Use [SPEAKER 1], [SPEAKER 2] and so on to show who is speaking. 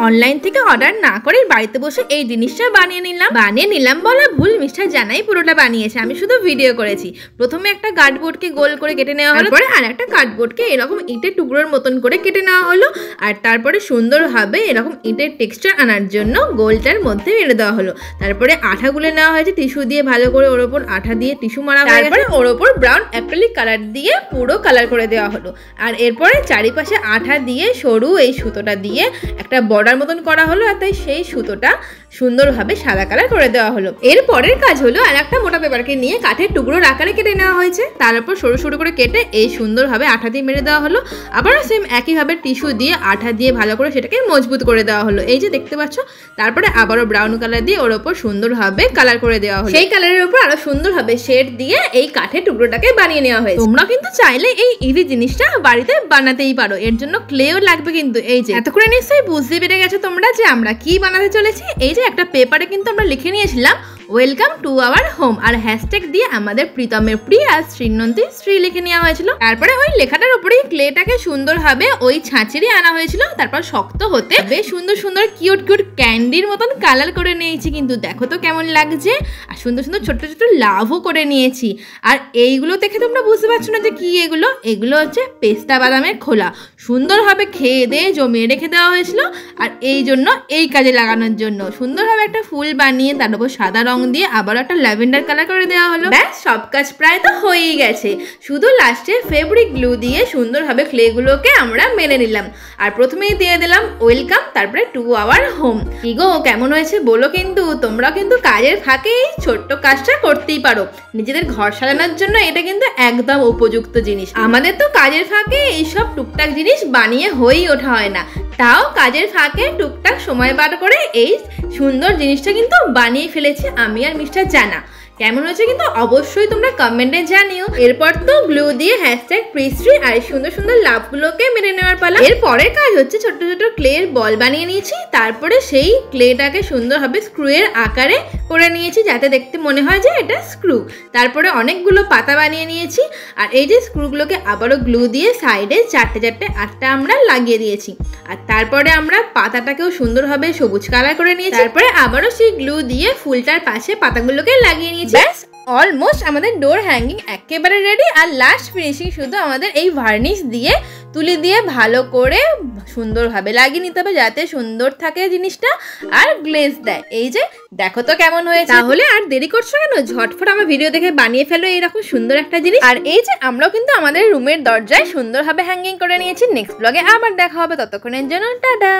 [SPEAKER 1] Online থেকে order না করে বাড়িতে বসে এই জিনিসটা বানিয়ে নিলাম বলা ভুল, মিষ্টা জানাই পুরোটা বানিয়েছে, আমি শুধু ভিডিও করেছি। প্রথমে একটা কার্ডবোর্ডকে গোল করে কেটে নেওয়া হলো, তারপরে আর একটা কার্ডবোর্ডকে এরকম ইটের টুকরোর মতন করে কেটে নেওয়া হলো, আর তারপরে সুন্দরভাবে এরকম ইটের টেক্সচার আনার জন্য গোলটার মধ্যে মেরে দেওয়া হলো। তারপরে আঠা গুলে নেওয়া হয়েছে টিস্যু দিয়ে, ভালো করে ওর ওপর আঠা দিয়ে টিস্যু মারা হয়ে গেছে। তারপরে ওর ওপর ব্রাউন অ্যাক্রিলিক কালার দিয়ে পুরো কালার করে দেওয়া হলো, আর এরপরে চারিপাশে আঠা দিয়ে সরু এই সুতোটা দিয়ে একটা বর্ডার মতন করা হলো, আর তাই সেই সুতোটা সুন্দরভাবে সাদা কালার করে দেওয়া হলো। এর পরের কাজ হলো আর একটা মোটা পেপারকে নিয়ে কাঠের টুকরোর আকারে কেটে নেওয়া হয়েছে, তার উপর সরু সরু করে কেটে এই সুন্দরভাবে আঠা দিয়ে মেরে দেওয়া হলো। আবারও সেম একইভাবে টিস্যু দিয়ে আঠা দিয়ে ভালো করে সেটাকে মজবুত করে দেওয়া হলো, এই যে দেখতে পাচ্ছ। তারপরে আবারও ব্রাউন কালার দিয়ে ওর ওপর সুন্দরভাবে কালার করে দেওয়া হলো, সেই কালারের উপর আরো সুন্দরভাবে শেড দিয়ে এই কাঠের টুকরোটাকে বানিয়ে নেওয়া হয়েছে। তোমরা কিন্তু চাইলে এই ইজি জিনিসটা বাড়িতে বানাতেই পারো, এর জন্য ক্লেও লাগবে কিন্তু। এই যে এতক্ষণে নিশ্চয়ই বুঝতে পেরে গেছো তোমরা যে আমরা কি বানাতে চলেছি। এই যে একটা পেপারে কিন্তু আমরা লিখে নিয়েছিলাম ওয়েলকাম টু আওয়ার হোম, আর হ্যাশট্যাগ দিয়ে আমাদের প্রীতমের প্রি আর শ্রীনন্তী শ্রী লিখে নেওয়া হয়েছিল। তারপরে ওই লেখাটার উপরেই ক্লেটাকে সুন্দরভাবে ওই ছাঁচেরই আনা হয়েছিল, তারপর শক্ত হতে বেশ সুন্দর সুন্দর কিউট কিউট ক্যান্ডির মতন কালার করে নিয়েছি, কিন্তু দেখো তো কেমন লাগছে। আর সুন্দর সুন্দর ছোট ছোট লাভও করে নিয়েছি। আর এইগুলো দেখে তোমরা বুঝতে পারছো না যে কি এগুলো, এগুলো হচ্ছে পেস্তা বাদামের খোলা, সুন্দরভাবে খেয়ে দিয়ে জমিয়ে রেখে দেওয়া হয়েছিল, আর এই জন্য এই কাজে লাগানোর জন্য সুন্দরভাবে একটা ফুল বানিয়ে তার উপর সাদা রং দিয়ে আবার একটা ল্যাভেন্ডার কালার করে দেওয়া হলো। ব্যাস সব কাজ প্রায় তো হয়েই গেছে, শুধু লাস্টে ফেব্রিক গ্লু দিয়ে সুন্দরভাবে ক্লেগুলোকে আমরা মেনে নিলাম। আর প্রথমেই দিয়ে দিলাম ওয়েলকাম, তারপরে টু আওয়ার হোম। কি গো কেমন হয়েছে বলো কিন্তু। তোমরা কিন্তু কাজের ফাঁকে এই ছোট্ট কাজটা করতেই পারো, নিজেদের ঘর সাজানোর জন্য এটা কিন্তু একদম উপযুক্ত জিনিস। আমাদের তো কাজের ফাঁকে এইসব টুকটাক জিনিস বানিয়ে হয়েই ওঠা হয় না, তাও কাজের ফাঁকে টুকটাক সময় বার করে এই সুন্দর জিনিসটা কিন্তু বানিয়ে ফেলেছি আমি আর মিস্টার জানা। কেমন হয়েছে কিন্তু অবশ্যই তোমরা কমেন্টে জানিও। এরপর তো গ্লু দিয়ে হ্যাশট্যাগ প্রিশ্রী আর সুন্দর সুন্দর লাভগুলোকে মেরে নেওয়ার পালা। এর পরের কাজ হচ্ছে ছোট ছোট ক্লের বল বানিয়ে নিয়েছি, তারপরে সেই ক্লেটাকে সুন্দরভাবে স্ক্রু এর আকারে করে নিয়েছি যাতে দেখতে মনে হয় যে এটা স্ক্রু। তারপরে অনেকগুলো পাতা বানিয়ে নিয়েছি, আর এই যে স্ক্রুগুলোকে আবারও গ্লু দিয়ে সাইডে চারটে চারটে আটটা আমরা লাগিয়ে দিয়েছি। আর তারপরে আমরা পাতাটাকেও সুন্দরভাবে সবুজ কালার করে নিয়েছি, তারপরে আবারও সেই গ্লু দিয়ে ফুলটার পাশে পাতাগুলোকে লাগিয়ে নিয়েছি। ব্যাস অলমোস্ট আমাদের ডোর হ্যাঙ্গিং একেবারে রেডি। আর লাস্ট ফিনিশিং শুধু আমাদের এই ভার্নিশ দিয়ে তুলি দিয়ে ভালো করে সুন্দরভাবে লাগিয়ে নিতে হবে যাতে সুন্দর থাকে জিনিসটা আর গ্লেজ দেয়। এই যে দেখো তো কেমন হয়েছে। তাহলে আর দেরি করছো কেন, ঝটফট আমার ভিডিও দেখে বানিয়ে ফেলো এইরকম সুন্দর একটা জিনিস। আর এই যে আমরাও কিন্তু আমাদের রুমের দরজায় সুন্দরভাবে হ্যাঙ্গিং করে নিয়েছি। নেক্সট ব্লগে আবার দেখা হবে, ততক্ষণের জন্য টাটা।